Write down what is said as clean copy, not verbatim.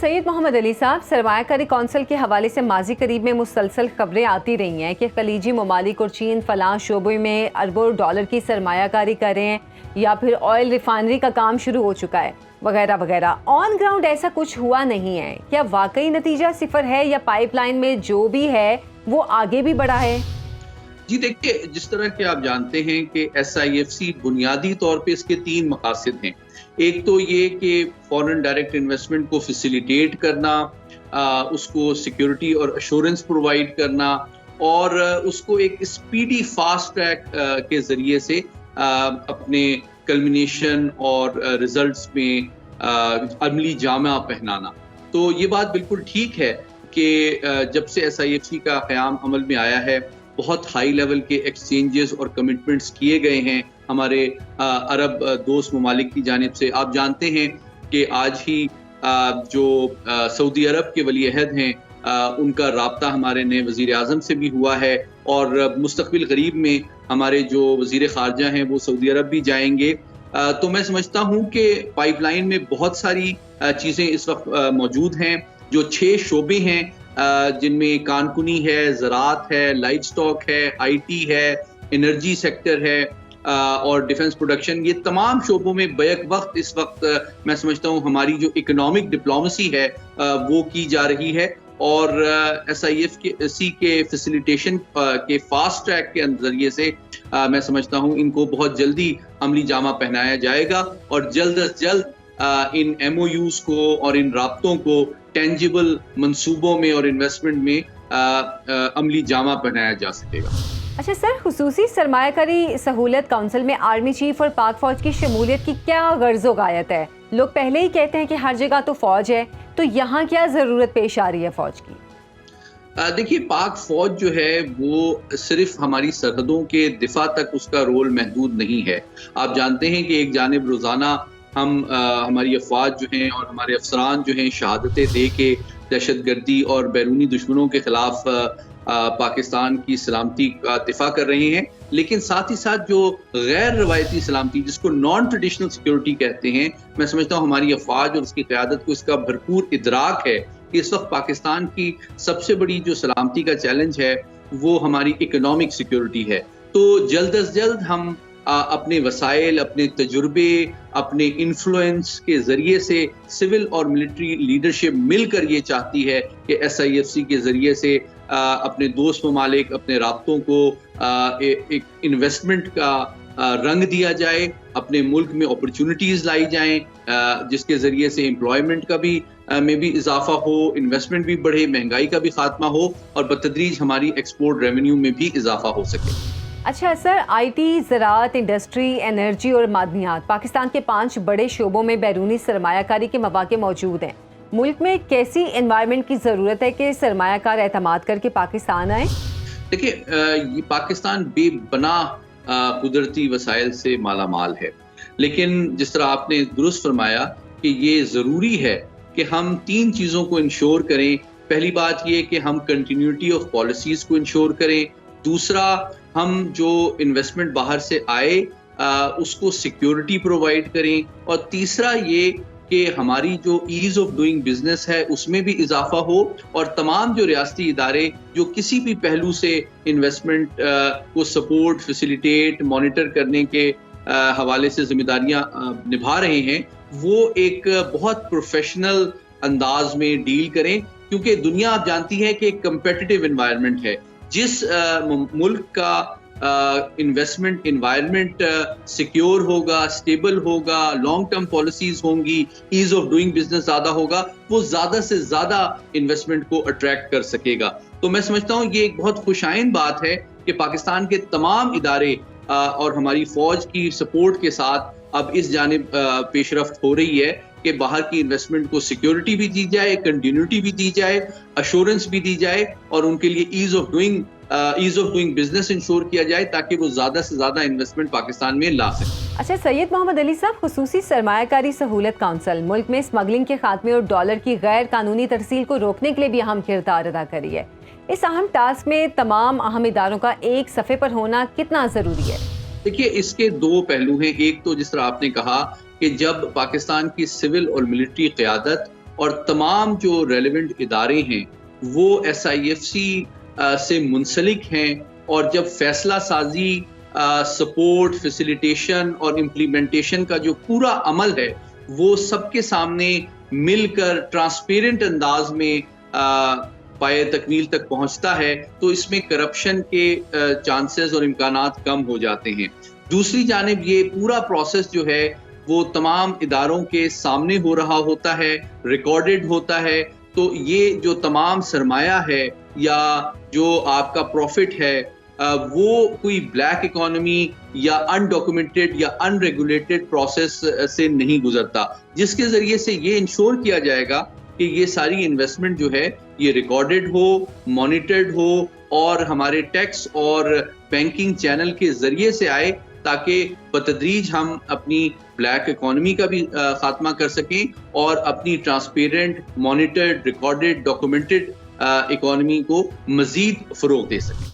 سید محمد علی صاحب، سرمایہ کاری کونسل کے حوالے سے ماضی قریب میں مسلسل خبریں آتی رہی ہیں کہ خلیجی ممالک اور چین فلاں شعبے میں اربوں ڈالر کی سرمایہ کاری کریں یا پھر آئل ریفائنری کا کام شروع ہو چکا ہے وغیرہ وغیرہ. آن گراؤنڈ ایسا کچھ ہوا نہیں ہے. کیا واقعی نتیجہ صفر ہے یا پائپ لائن میں جو بھی ہے وہ آگے بھی بڑھا ہے؟ جی دیکھیے، جس طرح کہ آپ جانتے ہیں کہ ایس آئی ایف سی بنیادی طور پہ اس کے 3 مقاصد ہیں. ایک تو یہ کہ فورن ڈائریکٹ انویسٹمنٹ کو فیسیلیٹیٹ کرنا، اس کو سیکیورٹی اور ایشورنس پرووائڈ کرنا، اور اس کو ایک اسپیڈی فاسٹ ٹریک کے ذریعے سے اپنے کلمینیشن اور ریزلٹس میں عملی جامہ پہنانا. تو یہ بات بالکل ٹھیک ہے کہ جب سے ایس آئی ایف سی کا قیام عمل میں آیا ہے، بہت ہائی لیول کے ایکسچینجز اور کمٹمنٹس کیے گئے ہیں ہمارے عرب دوست ممالک کی جانب سے. آپ جانتے ہیں کہ آج ہی جو سعودی عرب کے ولی عہد ہیں ان کا رابطہ ہمارے نئے وزیر اعظم سے بھی ہوا ہے، اور مستقبل قریب میں ہمارے جو وزیر خارجہ ہیں وہ سعودی عرب بھی جائیں گے. تو میں سمجھتا ہوں کہ پائپ لائن میں بہت ساری چیزیں اس وقت موجود ہیں. جو 6 شعبے ہیں جن میں کان کنی ہے، زراعت ہے، لائف سٹاک ہے، آئی ٹی ہے، انرجی سیکٹر ہے اور ڈیفنس پروڈکشن، یہ تمام شعبوں میں بیک وقت اس وقت میں سمجھتا ہوں ہماری جو اکنامک ڈپلومیسی ہے وہ کی جا رہی ہے. اور ایس آئی ایف سی کے فیسیلیٹیشن کے فاسٹ ٹریک کے ذریعے سے میں سمجھتا ہوں ان کو بہت جلدی عملی جامہ پہنایا جائے گا، اور جلد از جلد ان ایم او یوز کو اور ان رابطوں کو ٹینجیبل منصوبوں میں اور انویسٹمنٹ میں عملی جامہ پہنایا جا سکے گا. اچھا سر، خصوصی سرمایہ کاری سہولت کونسل میں آرمی چیف اور پاک فوج کی شمولیت کی کیا غرض و غایت ہے؟ لوگ پہلے ہی کہتے ہیں کہ ہر جگہ تو فوج ہے، تو یہاں کیا ضرورت پیش آ رہی ہے فوج کی؟ دیکھیے، پاک فوج جو ہے وہ صرف ہماری سرحدوں کے دفاع تک اس کا رول محدود نہیں ہے. آپ جانتے ہیں کہ ایک جانب روزانہ ہماری افواج جو ہیں اور ہمارے افسران جو ہیں شہادتیں دے کے دہشت گردی اور بیرونی دشمنوں کے خلاف پاکستان کی سلامتی کا دفاع کر رہے ہیں، لیکن ساتھ ہی ساتھ جو غیر روایتی سلامتی جس کو نان ٹریڈیشنل سیکیورٹی کہتے ہیں، میں سمجھتا ہوں ہماری افواج اور اس کی قیادت کو اس کا بھرپور ادراک ہے کہ اس وقت پاکستان کی سب سے بڑی جو سلامتی کا چیلنج ہے وہ ہماری اکنامک سیکیورٹی ہے. تو جلد از جلد ہم اپنے وسائل، اپنے تجربے، اپنے انفلوئنس کے ذریعے سے سول اور ملٹری لیڈرشپ مل کر یہ چاہتی ہے کہ ایس آئی ایف سی کے ذریعے سے اپنے دوست ممالک، اپنے رابطوں کو ایک انویسٹمنٹ کا رنگ دیا جائے، اپنے ملک میں اپرچونٹیز لائی جائیں جس کے ذریعے سے امپلائمنٹ کا بھی میں بھی اضافہ ہو، انویسٹمنٹ بھی بڑھے، مہنگائی کا بھی خاتمہ ہو، اور بتدریج ہماری ایکسپورٹ ریونیو میں بھی اضافہ ہو سکے. اچھا سر، آئی ٹی، زراعت، انڈسٹری، انرجی اور معدنیات، پاکستان کے 5 بڑے شعبوں میں بیرونی سرمایہ کاری کے مواقع موجود ہیں. ملک میں کیسی انوائرمنٹ کی ضرورت ہے کہ سرمایہ کار اعتماد کر کے پاکستان آئیں؟ دیکھیے، پاکستان بے پناہ قدرتی وسائل سے مالا مال ہے، لیکن جس طرح آپ نے درست فرمایا کہ یہ ضروری ہے کہ ہم 3 چیزوں کو انشور کریں. پہلی بات یہ کہ ہم کنٹینیوٹی آف پالیسیز کو انشور کریں. دوسرا، ہم جو انویسٹمنٹ باہر سے آئے اس کو سیکیورٹی پرووائڈ کریں. اور تیسرا یہ کہ ہماری جو ایز آف ڈوئنگ بزنس ہے اس میں بھی اضافہ ہو، اور تمام جو ریاستی ادارے جو کسی بھی پہلو سے انویسٹمنٹ کو سپورٹ، فیسیلیٹیٹ، مانیٹر کرنے کے حوالے سے ذمہ داریاں نبھا رہے ہیں، وہ ایک بہت پروفیشنل انداز میں ڈیل کریں. کیونکہ دنیا آپ جانتی ہے کہ ایک کمپیٹیٹیو انوائرمنٹ ہے. جس ملک کا انویسٹمنٹ انوائرمنٹ سیکیور ہوگا، اسٹیبل ہوگا، لانگ ٹرم پالیسیز ہوں گی، ایز آف ڈوئنگ بزنس زیادہ ہوگا، وہ زیادہ سے زیادہ انویسٹمنٹ کو اٹریکٹ کر سکے گا. تو میں سمجھتا ہوں یہ ایک بہت خوش آئند بات ہے کہ پاکستان کے تمام ادارے اور ہماری فوج کی سپورٹ کے ساتھ اب اس جانب پیش رفت ہو رہی ہے کہ باہر کی انویسٹمنٹ کو سیکیورٹی بھی دی جائے، کنٹینیوٹی بھی دی جائے، ایشورنس بھی دی جائے، اور ان کے لیے as of doing business ensure کیا جائے تاکہ وہ زیادہ سے زیادہ انویسٹمنٹ پاکستان میں لا سکیں. اچھا سید محمد علی صاحب، خصوصی سرمایہ کاری سہولت کونسل ملک میں اسمگلنگ کے خاتمے اور ڈالر کی غیر قانونی ترسیل کو روکنے کے لیے بھی اہم کردار ادا کری ہے. اس اہم ٹاسک میں تمام اہم اداروں کا ایک صفحے پر ہونا کتنا ضروری ہے؟ دیکھیے، اس کے 2 پہلو ہیں. ایک تو جس طرح آپ نے کہا کہ جب پاکستان کی سول اور ملٹری قیادت اور تمام جو ریلیونٹ ادارے ہیں وہ SIFC سے منسلک ہیں، اور جب فیصلہ سازی، سپورٹ، فیسیلیٹیشن اور امپلیمنٹیشن کا جو پورا عمل ہے وہ سب کے سامنے مل کر ٹرانسپیرنٹ انداز میں پائے تکمیل تک پہنچتا ہے تو اس میں کرپشن کے چانسز اور امکانات کم ہو جاتے ہیں۔ دوسری جانب یہ پورا پروسیس جو ہے وہ تمام اداروں کے سامنے ہو رہا ہوتا ہے، ریکارڈڈ ہوتا ہے، تو یہ جو تمام سرمایہ ہے یا جو آپ کا پروفٹ ہے وہ کوئی بلیک اکانومی یا انڈاکومنٹڈ یا ان ریگولیٹڈ پروسیس سے نہیں گزرتا، جس کے ذریعے سے یہ انشور کیا جائے گا کہ یہ ساری انویسٹمنٹ جو ہے یہ ریکارڈڈ ہو، مانیٹرڈ ہو اور ہمارے ٹیکس اور بینکنگ چینل کے ذریعے سے آئے، تاکہ بتدریج ہم اپنی بلیک اکانومی کا بھی خاتمہ کر سکیں اور اپنی transparent, monitored, recorded, documented economy کو مزید فروغ دے سکیں۔